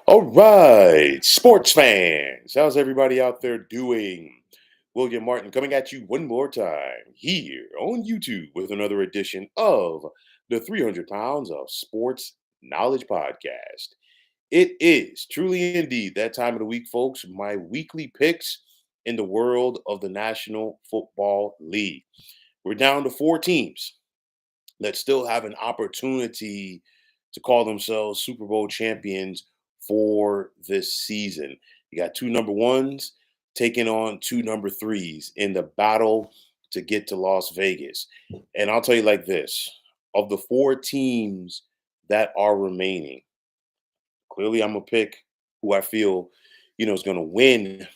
All right, sports fans, how's everybody out there doing? William Martin coming at you one more time here on YouTube with another edition of the 300 Pounds of Sports Knowledge Podcast. It is truly indeed that time of the week, folks. My weekly picks in the world of the National Football League. We're down to four teams that still have an opportunity to call themselves Super Bowl champions for this season. You got two number ones taking on two number threes in the battle to get to Las Vegas. And I'll tell you like this, of the four teams that are remaining, clearly I'm going to pick who I feel, is going to win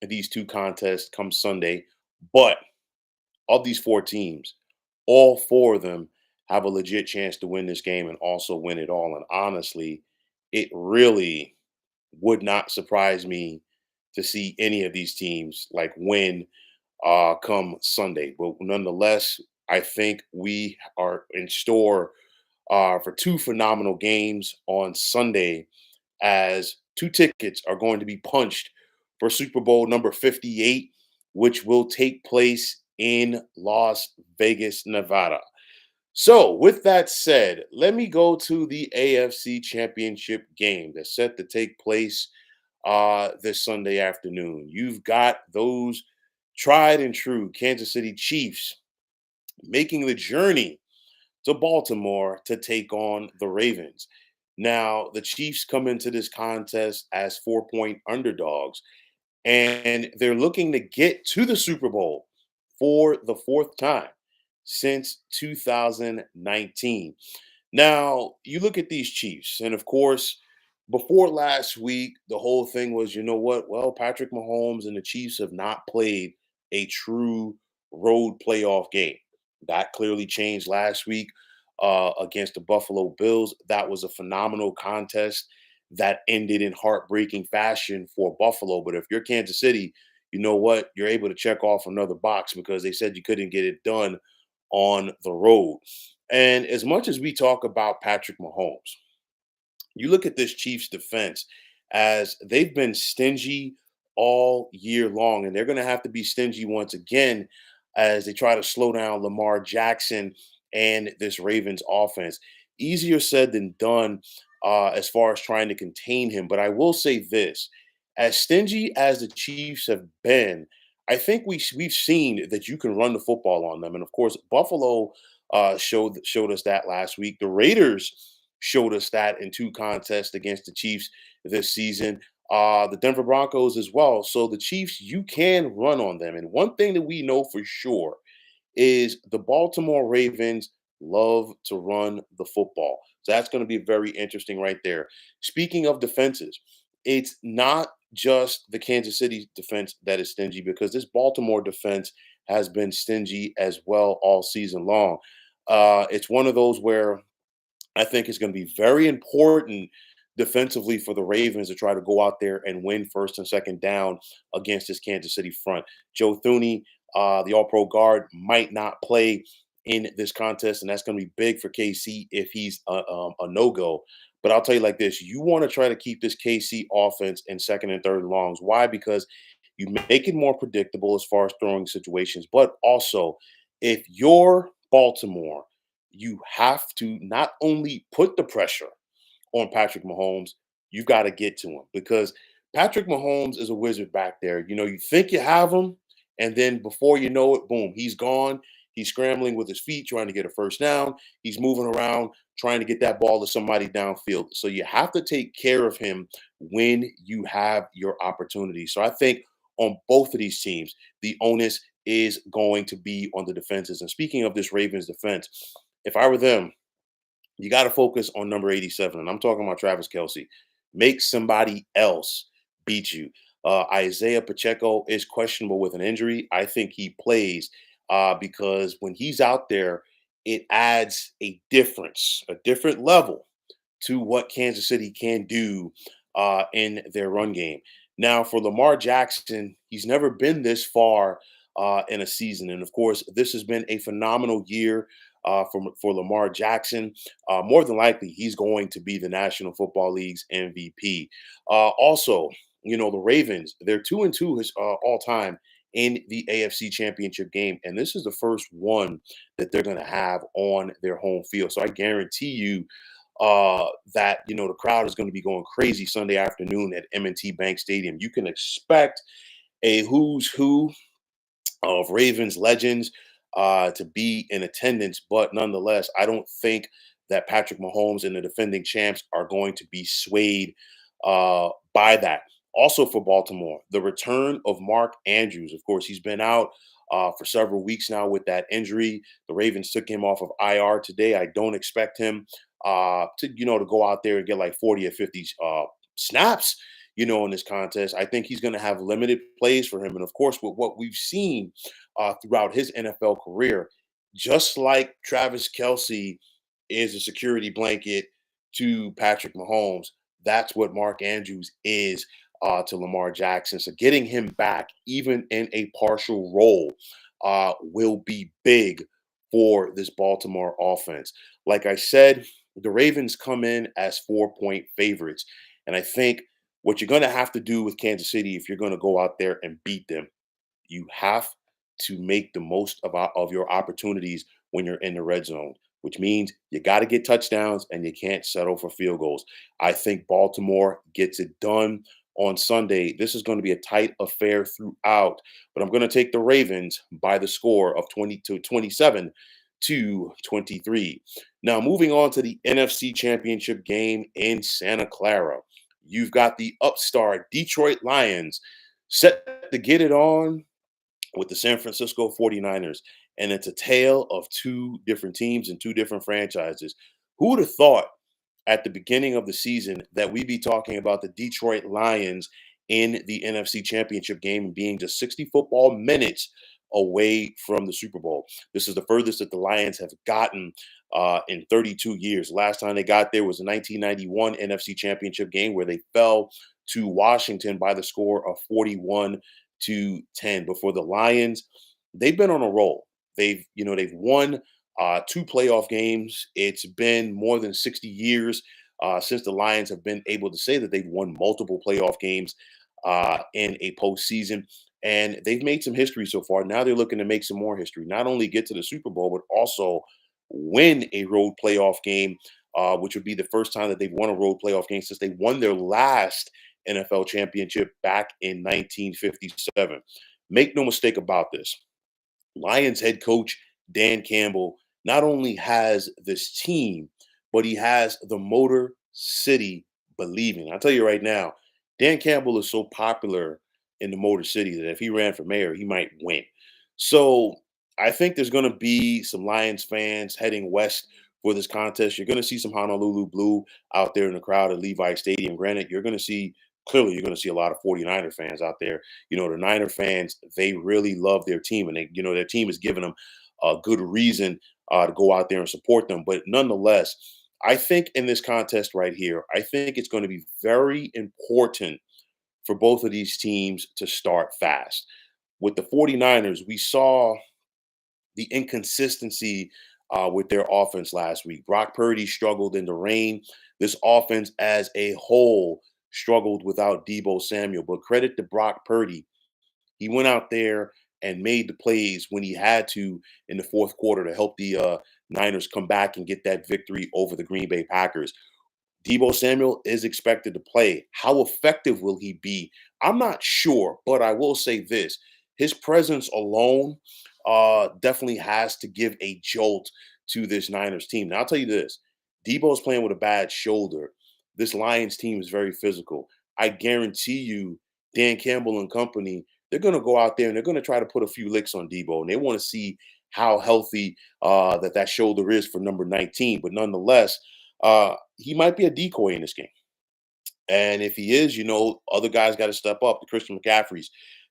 these two contests come Sunday. But of these four teams, all four of them have a legit chance to win this game and also win it all. And honestly, it really would not surprise me to see any of these teams like win come Sunday. But nonetheless, I think we are in store for two phenomenal games on Sunday as two tickets are going to be punched for Super Bowl number 58, which will take place in Las Vegas, Nevada. So, with that said, let me go to the AFC Championship game that's set to take place this Sunday afternoon. You've got those tried and true Kansas City Chiefs making the journey to Baltimore to take on the Ravens. Now, the Chiefs come into this contest as 4-point underdogs, and they're looking to get to the Super Bowl for the fourth time since 2019. Now, you look at these Chiefs, and of course, before last week, the whole thing was, you know what? Well, Patrick Mahomes and the Chiefs have not played a true road playoff game. That clearly changed last week against the Buffalo Bills. That was a phenomenal contest that ended in heartbreaking fashion for Buffalo. But if you're Kansas City, you know what? You're able to check off another box because they said you couldn't get it done on the road. And as much as we talk about Patrick Mahomes, you look at this Chiefs defense as they've been stingy all year long, and they're going to have to be stingy once again as they try to slow down Lamar Jackson and this Ravens offense. Easier said than done as far as trying to contain him. But I will say this, as stingy as the Chiefs have been, I think we've seen that you can run the football on them. And of course, Buffalo showed us that last week. The Raiders showed us that in two contests against the Chiefs this season. The Denver Broncos as well. So the Chiefs, you can run on them. And one thing that we know for sure is the Baltimore Ravens love to run the football. So that's going to be very interesting right there. Speaking of defenses, it's not just the Kansas City defense that is stingy because this Baltimore defense has been stingy as well all season long. It's one of those where I think it's going to be very important defensively for the Ravens to try to go out there and win first and second down against this Kansas City front. Joe Thuney, the All Pro guard, might not play in this contest, and that's going to be big for KC if he's a no go. But I'll tell you like this, you want to try to keep this KC offense in second and third longs. Why? Because you make it more predictable as far as throwing situations, but also if you're Baltimore, you have to not only put the pressure on Patrick Mahomes, you've got to get to him because Patrick Mahomes is a wizard back there. You know, you think you have him, and then before you know it, boom, he's gone. He's scrambling with his feet, trying to get a first down. He's moving around, trying to get that ball to somebody downfield. So you have to take care of him when you have your opportunity. So I think on both of these teams, the onus is going to be on the defenses. And speaking of this Ravens defense, if I were them, you got to focus on number 87. And I'm talking about Travis Kelsey. Make somebody else beat you. Isaiah Pacheco is questionable with an injury. I think he plays because when he's out there, it adds a difference, a different level to what Kansas City can do in their run game. Now, for Lamar Jackson, he's never been this far in a season. And of course, this has been a phenomenal year for Lamar Jackson. More than likely, he's going to be the National Football League's MVP. Also, the Ravens, they're 2-2 all time in the AFC Championship game, and this is the first one that they're going to have on their home field. So I guarantee you that the crowd is going to be going crazy Sunday afternoon at M&T Bank Stadium. You can expect a who's who of Ravens legends to be in attendance, but nonetheless, I don't think that Patrick Mahomes and the defending champs are going to be swayed by that. Also for Baltimore, the return of Mark Andrews. Of course, he's been out for several weeks now with that injury. The Ravens took him off of IR today. I don't expect him to go out there and get like 40 or 50 snaps in this contest. I think he's going to have limited plays for him. And of course, with what we've seen throughout his NFL career, just like Travis Kelsey is a security blanket to Patrick Mahomes, that's what Mark Andrews is to Lamar Jackson. So getting him back, even in a partial role, will be big for this Baltimore offense. Like I said, the Ravens come in as 4-point favorites. And I think what you're going to have to do with Kansas City, if you're going to go out there and beat them, you have to make the most of your opportunities when you're in the red zone, which means you got to get touchdowns and you can't settle for field goals. I think Baltimore gets it done on Sunday. This is going to be a tight affair throughout, but I'm going to take the Ravens by the score of 27 to 23. Now, moving on to the NFC Championship game in Santa Clara. You've got the upstart Detroit Lions set to get it on with the San Francisco 49ers. And it's a tale of two different teams and two different franchises. Who would have thought at the beginning of the season that we'd be talking about the Detroit Lions in the NFC Championship game and being just 60 football minutes away from the Super Bowl? This is the furthest that the Lions have gotten in 32 years. Last time they got there was the 1991 NFC Championship game where they fell to Washington by the score of 41-10. But for the Lions, they've been on a roll. They've won two playoff games. It's been more than 60 years since the Lions have been able to say that they've won multiple playoff games in a postseason. And they've made some history so far. Now they're looking to make some more history. Not only get to the Super Bowl, but also win a road playoff game, which would be the first time that they've won a road playoff game since they won their last NFL championship back in 1957. Make no mistake about this. Lions head coach Dan Campbell not only has this team, but he has the Motor City believing. I'll tell you right now, Dan Campbell is so popular in the Motor City that if he ran for mayor, he might win. So I think there's going to be some Lions fans heading west for this contest. You're going to see some Honolulu Blue out there in the crowd at Levi Stadium. Granted, you're going to see a lot of 49er fans out there. The Niner fans, they really love their team, and their team is giving them a good reason to go out there and support them. But nonetheless, I think in this contest right here, I think it's going to be very important for both of these teams to start fast. With the 49ers, we saw the inconsistency with their offense last week. Brock Purdy struggled in the rain. This offense as a whole struggled without Deebo Samuel. But credit to Brock Purdy. He went out there and made the plays when he had to in the fourth quarter to help the Niners come back and get that victory over the Green Bay Packers. Deebo Samuel is expected to play. How effective will he be? I'm not sure, but I will say this. His presence alone definitely has to give a jolt to this Niners team. Now, I'll tell you this. Deebo's playing with a bad shoulder. This Lions team is very physical. I guarantee you, Dan Campbell and company, they're going to go out there and they're going to try to put a few licks on Deebo, and they want to see how healthy that shoulder is for number 19. But nonetheless, he might be a decoy in this game. And if he is, other guys got to step up. The Christian McCaffreys,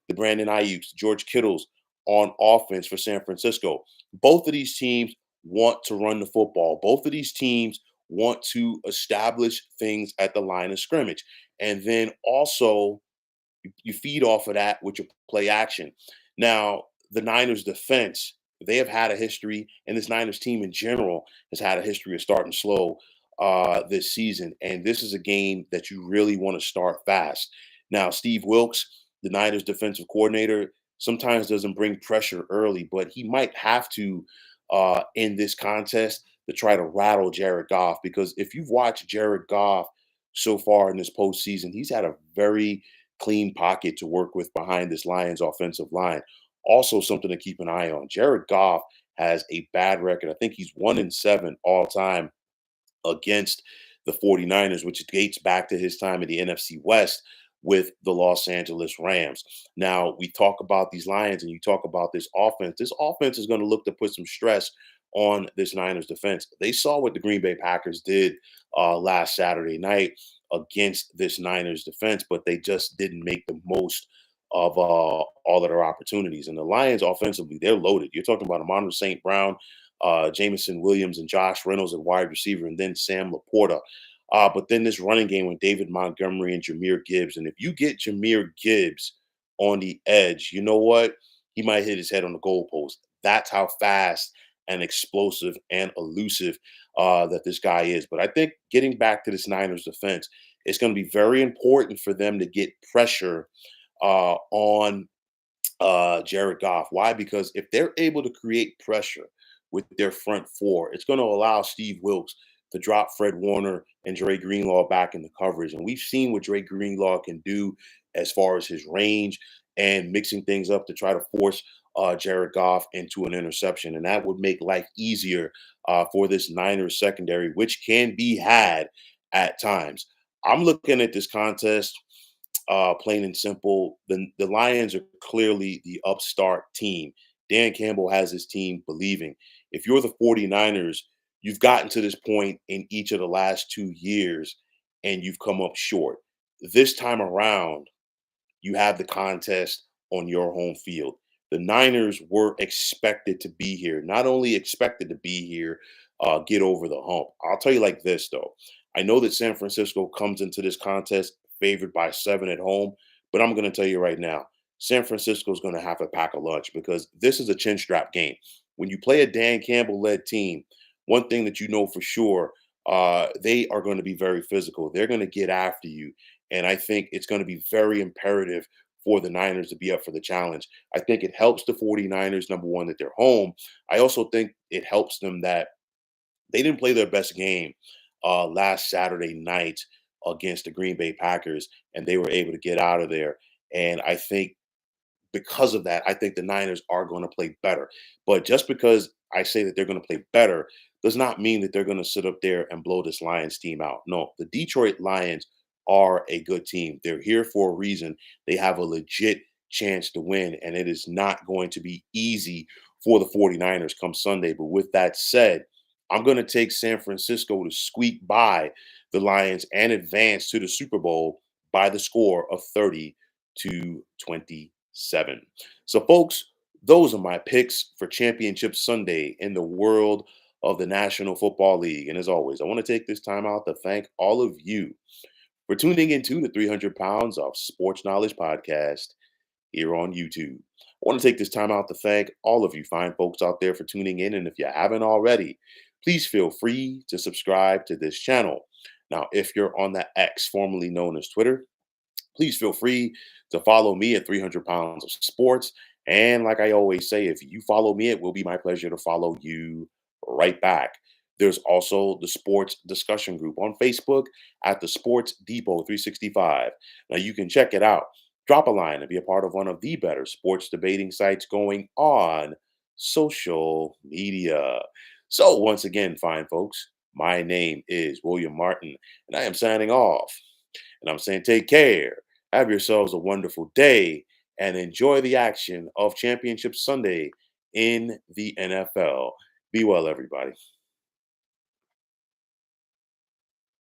the Brandon Ayuk's, the George Kittles on offense for San Francisco. Both of these teams want to run the football. Both of these teams want to establish things at the line of scrimmage. And then also you feed off of that with your play action. Now, the Niners defense, they have had a history, and this Niners team in general has had a history of starting slow this season. And this is a game that you really want to start fast. Now, Steve Wilks, the Niners defensive coordinator, sometimes doesn't bring pressure early, but he might have to in this contest to try to rattle Jared Goff. Because if you've watched Jared Goff so far in this postseason, he's had a very clean pocket to work with behind this Lions offensive line. Also, something to keep an eye on. Jared Goff has a bad record. I think he's 1-7 all time against the 49ers, which dates back to his time in the NFC West with the Los Angeles Rams. Now, we talk about these Lions and you talk about this offense. This offense is going to look to put some stress on this Niners defense. They saw what the Green Bay Packers did last Saturday night against this Niners defense, but they just didn't make the most of all of their opportunities. And the Lions offensively, they're loaded. You're talking about Amon St. Brown, Jamison Williams and Josh Reynolds at wide receiver, and then Sam Laporta. But then this running game with David Montgomery and Jameer Gibbs. And if you get Jameer Gibbs on the edge, you know what? He might hit his head on the goalpost. That's how fast and explosive and elusive that this guy is. But I think getting back to this Niners defense, it's going to be very important for them to get pressure on Jared Goff. Why? Because if they're able to create pressure with their front four, it's going to allow Steve Wilks to drop Fred Warner and Dre Greenlaw back in the coverage. And we've seen what Dre Greenlaw can do as far as his range and mixing things up to try to force Jared Goff into an interception. And that would make life easier for this Niners secondary, which can be had at times. I'm looking at this contest plain and simple. The Lions are clearly the upstart team. Dan Campbell has his team believing. If you're the 49ers, you've gotten to this point in each of the last 2 years and you've come up short. This time around, you have the contest on your home field. The Niners were expected to be here, not only expected to be here, get over the hump. I'll tell you like this, though. I know that San Francisco comes into this contest favored by 7 at home, but I'm going to tell you right now, San Francisco is going to have to pack a lunch because this is a chin strap game. When you play a Dan Campbell led team, one thing that you know for sure, they are going to be very physical. They're going to get after you. And I think it's going to be very imperative for the Niners to be up for the challenge. I think it helps the 49ers, number one, that they're home. I also think it helps them that they didn't play their best game last Saturday night against the Green Bay Packers, and they were able to get out of there. And I think because of that, I think the Niners are going to play better. But just because I say that they're going to play better does not mean that they're going to sit up there and blow this Lions team out. No, the Detroit Lions are a good team. They're here for a reason. They have a legit chance to win, and it is not going to be easy for the 49ers come Sunday. But with that said, I'm going to take San Francisco to squeak by the Lions and advance to the Super Bowl by the score of 30-27. So, folks, those are my picks for Championship Sunday in the world of the National Football League. And as always, I want to take this time out to thank all of you for tuning into the 300 Pounds of Sports Knowledge podcast here on YouTube. I want to take this time out to thank all of you fine folks out there for tuning in. And if you haven't already, please feel free to subscribe to this channel. Now, if you're on the X, formerly known as Twitter, please feel free to follow me at 300 Pounds of Sports. And like I always say, if you follow me, it will be my pleasure to follow you right back. There's also the sports discussion group on Facebook at the Sports Depot 365. Now you can check it out. Drop a line and be a part of one of the better sports debating sites going on social media. So once again, fine folks, my name is William Martin, and I am signing off. And I'm saying take care. Have yourselves a wonderful day and enjoy the action of Championship Sunday in the NFL. Be well, everybody.